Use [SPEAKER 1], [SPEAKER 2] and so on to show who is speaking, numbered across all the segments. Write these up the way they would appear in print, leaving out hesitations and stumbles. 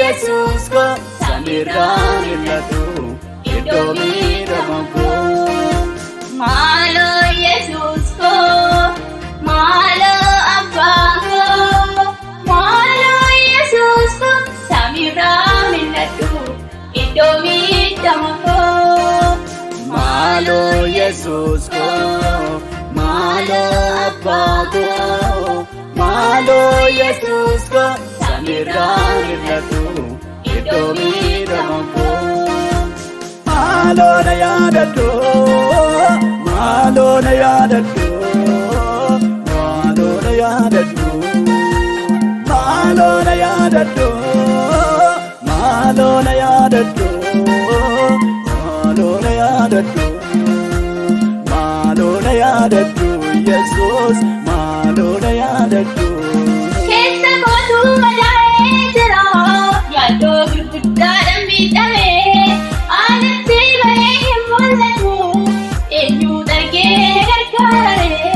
[SPEAKER 1] yesus ko samirraan mul'atu iddoo miidhama koo.
[SPEAKER 2] Maaloo yesus ko, maaloo abbaa koo, maaloo yesus ko samirraan mul'atu iddoo miidhama koo.
[SPEAKER 1] Maaloo yesus ko, maaloo abbaa koo, maaloo yesus ko samirraan mul'atu iddoo miidhama koo. Maaloo na yaadadhu, maaloo na yaadadhu, maaloo na yaadadhu, maaloo na yaadadhu, maaloo na yaadadhu, maaloo na yaadadhu, maaloo na yaadadhu, yesus maaloo na yaadadhu.
[SPEAKER 2] Keessa kootu madaa'ee jira, yaaddoo gurguddaadhaan miidhamee. Anatti bahee hin mul'atu, eenyu argee gargaaree.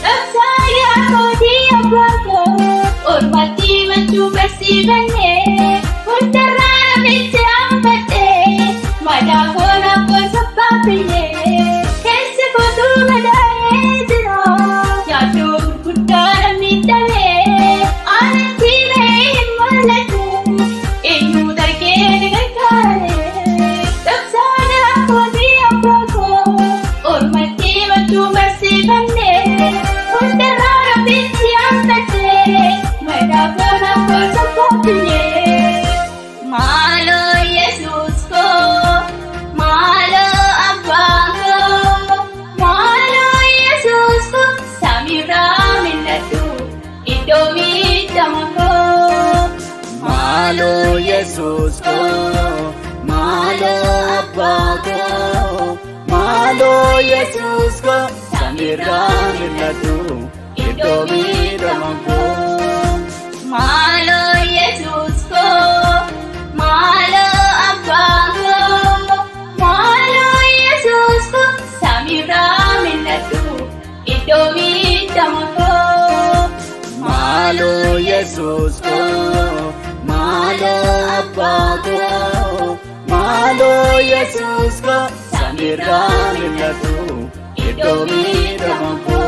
[SPEAKER 2] Dhoksaa yaa kootii abbaa koo, ormatti machuu barsiifannee. Hundarraa namichi hambadhee, madaa koo naaf sabbaabbiyee. Keessi kootu madaa'ee jira, yaaddoo gurguddaadhaan miidhamee. Anatti bahee hin mul'atu, eenyu argee gargaaree. Maaloo yesus ko, maaloo abbaa koo, maaloo yesus ko samirraan mul'atu iddoo miidhama koo.
[SPEAKER 1] Maaloo yesus ko, maaloo abbaa koo, maaloo yesus ko samirraan mul'atu iddoo miidhama koo.
[SPEAKER 2] Maaloo yesus ko, maaloo abbaa koo, maaloo yesus ko samirraan mul'atu iddoo miidhama koo.
[SPEAKER 1] Maaloo yesus ko, maaloo abbaa koo, maaloo yesus ko samirraan mul'atu iddoo miidhama koo.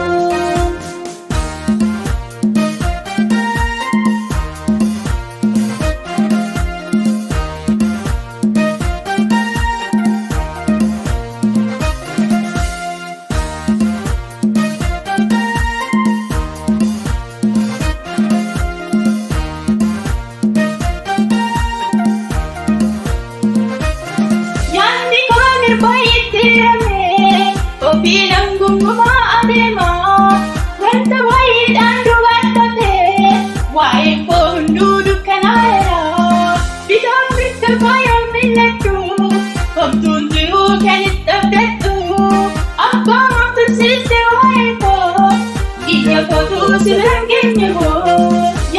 [SPEAKER 2] Ofiidhaan gungumaa adeemaa, wanta wayiidhaan dubartatee, waa'ee koo hunduu dukkanaa'eera. Bitaan bitta faayaan mil'atu, homtuun jiruu kan itti abdadhu. Abbaa tursiiste waa'ee koo, ija kootu si biraan geenye koo.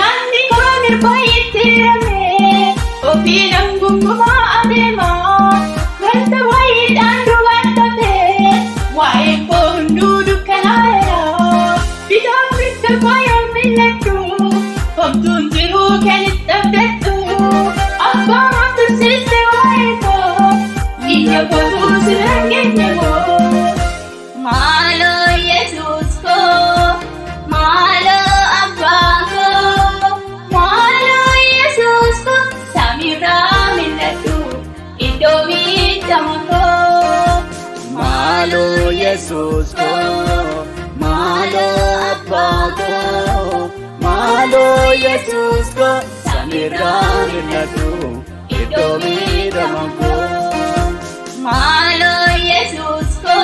[SPEAKER 2] Yaadni koo mirbaayyitti hiramee, ofiidhaan gungumaa adeemaa, wanta wayiidhaan dubartatee, waa'ee koo hunduu dukkanaa'eera. Bitaan bitta faayaan mil'atu, homtuun jiruu kan itti abdadhu. Abbaa tursiiste waa'ee koo, ija kootu si biraan geenye koo. Maaloo yesus ko, maaloo abbaa koo, maaloo yesus ko samirraan mul'atu iddoo miidhama koo.
[SPEAKER 1] Maaloo yesus ko, maaloo abbaa koo, maaloo yesus ko samirraan mul'atu iddoo miidhama koo.
[SPEAKER 2] Maaloo yesus ko,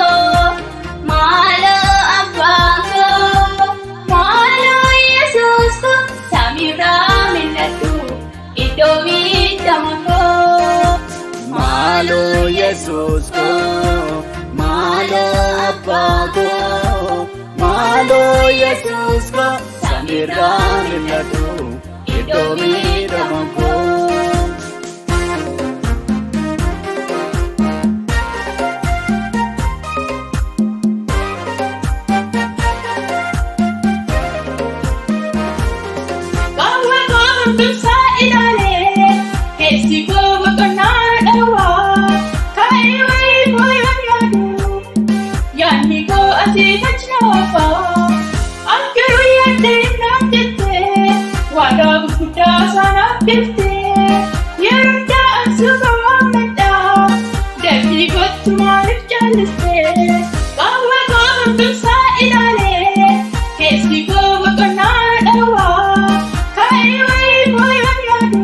[SPEAKER 2] maaloo abbaa koo, maaloo yesus ko samirraan mul'atu iddoo miidhama koo.
[SPEAKER 1] Maaloo yesus ko, maaloo abbaa koo, maaloo yesus ko samirraan mul'atu iddoo miidhama koo.
[SPEAKER 2] abdeeftee yeroo da'an suufa waammadhaa dabdii kottu maaliif jaallistee qawwee koo hundumsaa ilaalee keessi koo boqonnaa dhawaa ka'ee wayii koo yoon yaadu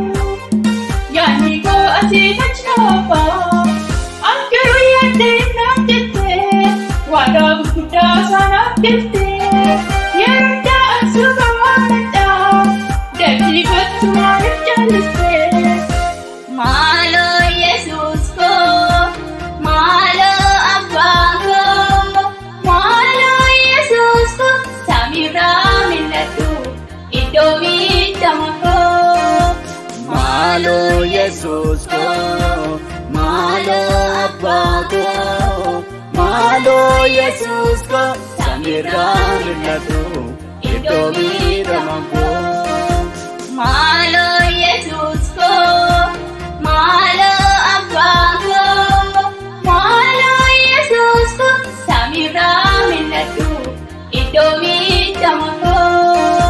[SPEAKER 2] yaadni koo asii nachaafaa angaruu yaadde naaf jettee waadaa gurguddaa saanaaf jettee yeroo da'an suufa waammadhaa dabdii kottu maaliif jaallistee maaloo yesus koo maaloo abbaa koo maaloo yesus koo samiirraa mil'adhu iddoo miidhama koo
[SPEAKER 1] maaloo yesus koo maaloo abbaa koo maaloo yesus koo samiirraa mil'adhu iddoo miidhama koo
[SPEAKER 2] maaloo yesus koo maaloo abbaa koo maaloo yesus koo samiirraa mil'adhu iddoo miidhama koo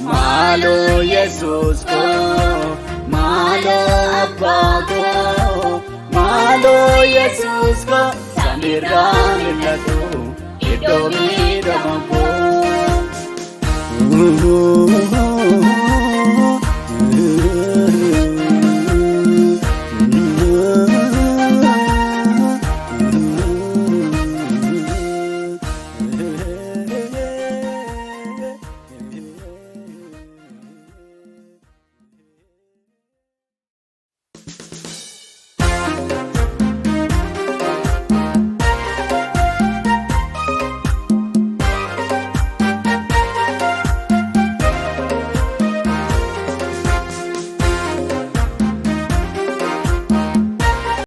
[SPEAKER 1] maaloo yesus koo maaloo abbaa koo maaloo yesus koo samiirraa mil'adhu iddoo miidhama koo